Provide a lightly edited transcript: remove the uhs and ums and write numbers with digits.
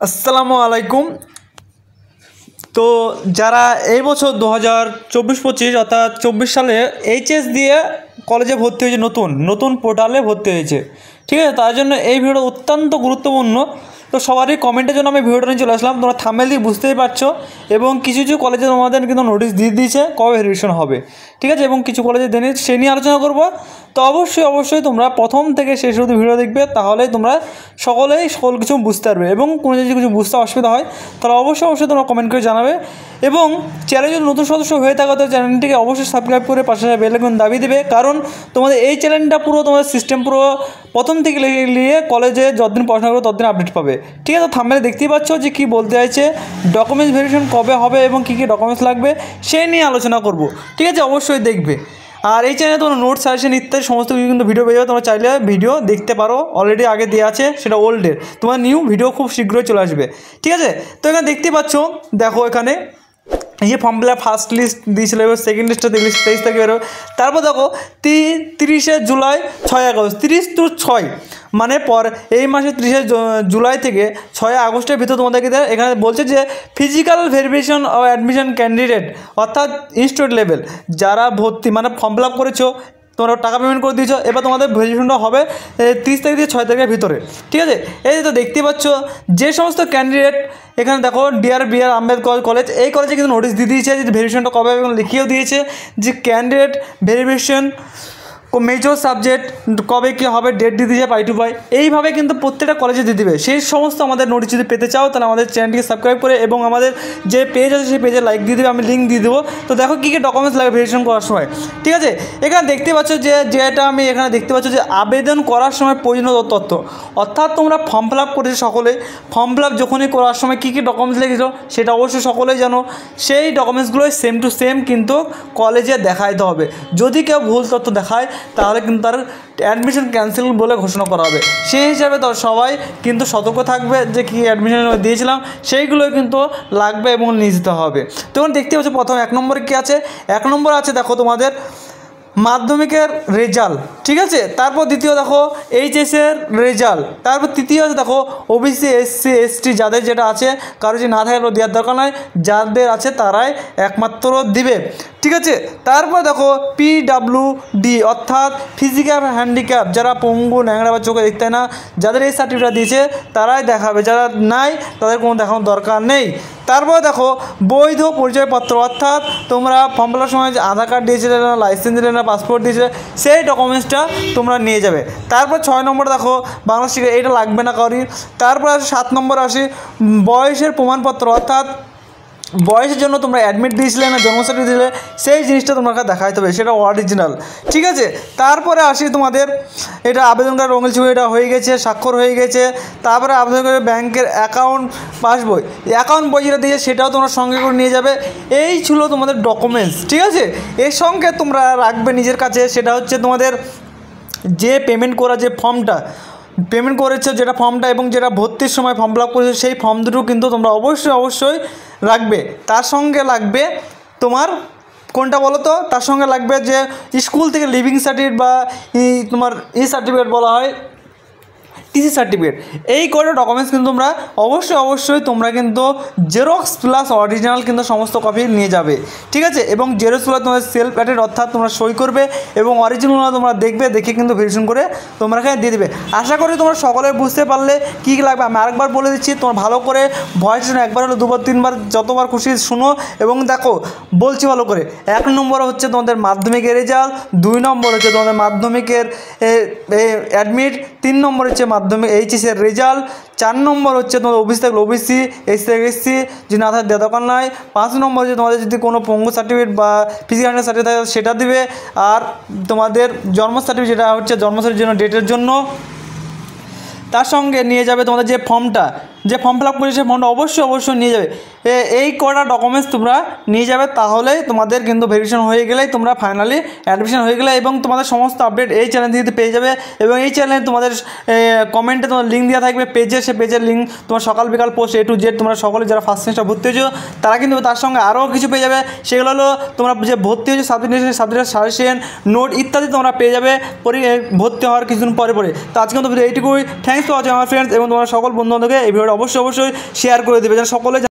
আসসালামু আলাইকুম। তো যারা এই বছর 2024-25 অর্থাৎ 24 সালে এইচএস দিয়ে কলেজে ভর্তি হয়েছে, নতুন পোর্টালে ভর্তি হয়েছে, ঠিক আছে, তার জন্য এই ভিডিওটা অত্যন্ত গুরুত্বপূর্ণ। তো সবারই কমেন্টের জন্য আমি ভিডিওটা নিয়ে চলে আসলাম। তোমরা থাম্বনেল দিয়ে বুঝতেই পারছো, এবং কিছু কিছু কলেজে তোমাদের কিন্তু নোটিশ দিয়ে দিয়েছে কবে ভেরিফিকেশন হবে, ঠিক আছে, এবং কিছু কলেজে দেনে সে নিয়ে আলোচনা করবো। তো অবশ্যই তোমরা প্রথম থেকে শেষ অবধি ভিডিও দেখবে, তাহলেই তোমরা সকল কিছু বুঝতে পারবে। এবং কোনো যদি কিছু বুঝতে অসুবিধা হয় তাহলে অবশ্যই তোমরা কমেন্ট করে জানাবে। এবং চ্যানেলে যদি নতুন সদস্য হয়ে থাকো তো চ্যানেলটিকে অবশ্যই সাবস্ক্রাইব করে পাশে বেল আইকন দাবিয়ে দেবে, কারণ তোমাদের এই চ্যানেলটা পুরো তোমাদের সিস্টেম পুরো প্রথম থেকে নিয়ে কলেজে যতদিন পড়াশোনা করো ততদিন আপডেট পাবে, ঠিক আছে। তো থাম্বনেলে দেখতেই পাচ্ছ যে কী বলতে চাইছে, ডকুমেন্টস ভেরিফিকেশন কবে হবে এবং কী কী ডকুমেন্টস লাগবে সেই নিয়ে আলোচনা করব, ঠিক আছে, অবশ্যই দেখবে। আর এই চ্যানেলে তোমরা নোট সাজেশন ইত্যাদি সমস্ত কিছু কিন্তু ভিডিও পেয়ে যাবে। তোমরা চাইলে ভিডিও দেখতে পারো, অলরেডি আগে দেওয়া আছে, সেটা ওল্ডের। তোমার নিউ ভিডিও খুব শীঘ্রই চলে আসবে, ঠিক আছে। তো এখানে দেখতেই পাচ্ছ, দেখো এখানে এই যে form fill up first list দিয়েছিল, এবার সেকেন্ড লিস্টটা দেখলে 23 তারিখে বেরোবে। তারপর দেখো 30 জুলাই 6 আগস্ট, 30 to 6 মানে পর এই মাসে 30 জুলাই থেকে 6 আগস্টের ভিতর তোমাদেরকে এখানে বলছে যে ফিজিক্যাল ভেরিফিকেশন ও অ্যাডমিশন ক্যান্ডিডেট, অর্থাৎ ইনস্টিটিউট লেভেল যারা ভর্তি মানে ফর্ম ফিল আপ করেছো, তোমরা টাকা পেমেন্ট করে দিয়েছো, এবার তোমাদের ভেরিফিকেশনটা হবে 30 তারিখ থেকে 6 তারিখের ভিতরে, ঠিক আছে। এই তো দেখতে পাচ্ছ যে সমস্ত ক্যান্ডিডেট, এখানে দেখো ডিআর বিআর আম্বেদকর কলেজ, এই কলেজে কিন্তু নোটিশ দিয়ে দিয়েছে যে ভেরিফিকেশনটা কবে এবং লিখিয়েও দিয়েছে যে ক্যান্ডিডেট ভেরিফিকেশন মেজর সাবজেক্ট কবে কী হবে, ডেট দিয়ে দিয়েছে পাই টু পাই, এইভাবে কিন্তু প্রত্যেকটা কলেজে দিয়ে দেবে। সেই সমস্ত আমাদের নোটিশ যদি পেতে চাও তাহলে আমাদের চ্যানেলটিকে সাবস্ক্রাইব করে এবং আমাদের যে পেজ আছে সেই পেজে লাইক দিয়ে দেবে, আমি লিঙ্ক দিয়ে দেবো। তো দেখো কী কী ডকুমেন্টস লাগে ভেরিফিকেশন করার সময়, ঠিক আছে। এখানে দেখতে পাচ্ছ যেটা আমি এখানে দেখতে পাচ্ছ যে আবেদন করার সময় প্রয়োজনীয় তথ্য, অর্থাৎ তোমরা ফর্ম ফিল আপ করেছো সকলে, ফর্ম ফিল আপ যখনই করার সময় কী কী ডকুমেন্টস লেগেছিলো সেটা অবশ্যই সকলেই জানো। সেই ডকুমেন্টসগুলোই সেম টু সেম কিন্তু কলেজে দেখাইতে হবে। যদি কেউ ভুল তথ্য দেখায় তাহলে কিন্তু তার অ্যাডমিশন ক্যান্সেল বলে ঘোষণা করা হবে। সেই হিসাবে তো সবাই কিন্তু সতর্ক থাকবে যে কী অ্যাডমিশন দিয়েছিলাম সেইগুলোই কিন্তু লাগবে এবং নিয়ে যেতে হবে। তখন দেখতে পাচ্ছ প্রথম 1 নম্বরে কী আছে, 1 নম্বর আছে দেখো তোমাদের মাধ্যমিকের রেজাল্ট, ঠিক আছে। তারপর দ্বিতীয় দেখো এইচএসের রেজাল্ট, তারপর তৃতীয় আছে দেখো ওবিসি এসসি এসটি যাদের যেটা আছে, কারো যে না থাকে দেওয়ার দরকার নয়, যাদের আছে তারাই একমাত্র দিবে, ঠিক আছে। তারপর দেখো পিডাব্লিউডি অর্থাৎ ফিজিক্যাল হ্যান্ডিক্যাপ, যারা পঙ্গু ন্যাংরা বা চোখে দেখতে না, যাদের এই সার্টিফিকেট দিয়েছে তারাই দেখাবে, যারা নাই তাদের কোনো দেখানোর দরকার নেই। তারপর দেখো বৈধ পরিচয়পত্র, অর্থাৎ তোমরা ফর্ম ফিল আপের সময় যে আধার কার্ড দিয়েছিলে না, লাইসেন্স দিলে না, পাসপোর্ট দিয়েছিলে, সেই ডকুমেন্টসটা তোমরা নিয়ে যাবে। তারপর 6 নম্বর দেখো বাংলাদেশ থেকে, এইটা লাগবে না কারোরই। তারপর আসে 7 নম্বর আসি বয়সের প্রমাণপত্র, অর্থাৎ বয়সের জন্য তোমরা অ্যাডমিট দিয়েছিলে না, জন্ম সার্টিফিকেট দিয়েছিলে, সেই জিনিসটা তোমাকে দেখাইতে হবে, সেটা অরিজিনাল, ঠিক আছে। তারপরে আসি তোমাদের এটা আবেদনকারী রঙিন ছবি, এটা হয়ে গেছে, স্বাক্ষর হয়ে গেছে। তারপরে আবেদনকারী ব্যাংকের অ্যাকাউন্ট পাসবই, অ্যাকাউন্ট বই যেটা দিয়েছে সেটাও তোমরা সঙ্গে করে নিয়ে যাবে। এই ছিল তোমাদের ডকুমেন্টস, ঠিক আছে। এর সঙ্গে তোমরা রাখবে নিজের কাছে, সেটা হচ্ছে তোমাদের যে পেমেন্ট করা যে ফর্মটা পেমেন্ট করেছে যেটা ফর্মটা, এবং যেটা ভর্তির সময় ফর্ম ফিল আপ করেছে সেই ফর্ম দুটো কিন্তু তোমরা অবশ্যই রাখবে। তার সঙ্গে লাগবে তোমার কোনটা বলো তো, তার সঙ্গে লাগবে যে স্কুল থেকে লিভিং সার্টিফিকেট বা তোমার সার্টিফিকেট বলা হয়, টিসি সার্টিফিকেট, এই কটা ডকুমেন্টস কিন্তু তোমরা অবশ্যই তোমরা কিন্তু জেরক্স প্লাস অরিজিনাল কিন্তু সমস্ত কপি নিয়ে যাবে, ঠিক আছে। এবং জেরক্সগুলো তোমার সেলফ অ্যাটেড, অর্থাৎ তোমরা সই করবে, এবং অরিজিনালগুলো তোমরা দেখবে, দেখে কিন্তু ভেরিফিকেশন করে তোমরা এখানে দিয়ে দেবে। আশা করি তোমরা সকলে বুঝতে পারলে কী কী লাগবে। আমি আরেকবার বলে দিচ্ছি, তোমরা ভালো করে ভয়েস শুনে, একবার হলো 2বার 3বার যতবার খুশি শুনো এবং দেখো, বলছি ভালো করে। 1 নম্বর হচ্ছে তোমাদের মাধ্যমিকের রেজাল্ট, 2 নম্বর হচ্ছে তোমাদের মাধ্যমিকের অ্যাডমিট, 3 নম্বর হচ্ছে মাধ্যমিক এইচএসের রেজাল্ট, 4 নম্বর হচ্ছে তোমাদের ওবিসি থাকলে ওবিসি, এসসি থাকলে এসসি, যদি না থাকে দেওয়া দরকার নয়। 5 নম্বর হচ্ছে তোমাদের যদি কোনো পঙ্গু সার্টিফিকেট বা ফিজিক্যাল সার্টিফিকেট থাকে সেটা দিবে। আর তোমাদের জন্ম সার্টিফিকেট, যেটা হচ্ছে জন্ম সার্টিফিকেট জন্য ডেটের জন্য, তার সঙ্গে নিয়ে যাবে তোমাদের যে ফর্মটা, যে ফর্ম ফিল আপ করেছে সেই ফর্মটা অবশ্যই নিয়ে যাবে। এই কটা ডকুমেন্টস তোমরা নিয়ে যাবে, তাহলেই তোমাদের কিন্তু ভেরিফিকেশন হয়ে গেলেই তোমরা ফাইনালি অ্যাডমিশন হয়ে গেলে, এবং তোমাদের সমস্ত আপডেট এই চ্যানেল থেকে পেয়ে যাবে। এবং এই চ্যানেলে তোমাদের কমেন্টে তোমার লিঙ্ক দেওয়া থাকবে পেজে, সে পেজের লিঙ্ক তোমার সকাল বিকাল পোস্ট A to Z, তোমরা সকলে যারা ফার্স্ট সেমিস্টার ভর্তি হয়েছো তারা কিন্তু তার সঙ্গে আরও কিছু পেয়ে যাবে। সেগুলো হলো তোমরা যে ভর্তি হয়েছো সাবজেক্টের সাজেশন নোট ইত্যাদি তোমরা পেয়ে যাবে ভর্তি হওয়ার কিছুদিন পরে। তো আজকে কিন্তু এইটুকুই। থ্যাংকস ফর ওয়াচিং আমার ফ্রেন্ডস, এবং তোমার সকল বন্ধু বান্ধবকে এই ভিডিওটা অবশ্যই শেয়ার করে দেবে যেন সকলে